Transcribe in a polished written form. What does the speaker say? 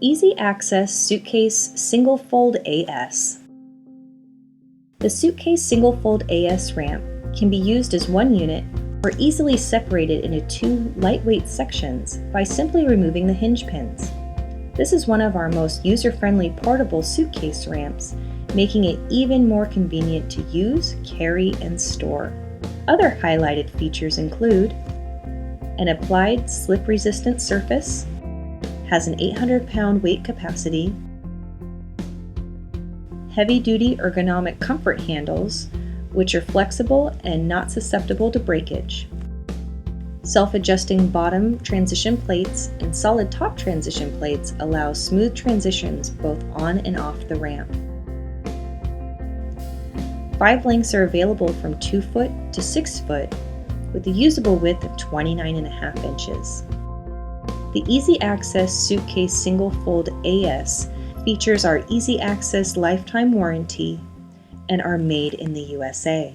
Easy Access Suitcase Singlefold AS. The Suitcase Singlefold AS ramp can be used as one unit or easily separated into two lightweight sections by simply removing the hinge pins. This is one of our most user-friendly portable suitcase ramps, making it even more convenient to use, carry, and store. Other highlighted features include an applied slip-resistant surface, has an 800-pound weight capacity, heavy-duty ergonomic comfort handles, which are flexible and not susceptible to breakage, self-adjusting bottom transition plates and solid top transition plates allow smooth transitions both on and off the ramp. 5 lengths are available from 2 foot to 6 foot, with a usable width of 29.5 inches. The Easy Access Suitcase Singlefold AS features our Easy Access lifetime warranty and are made in the USA.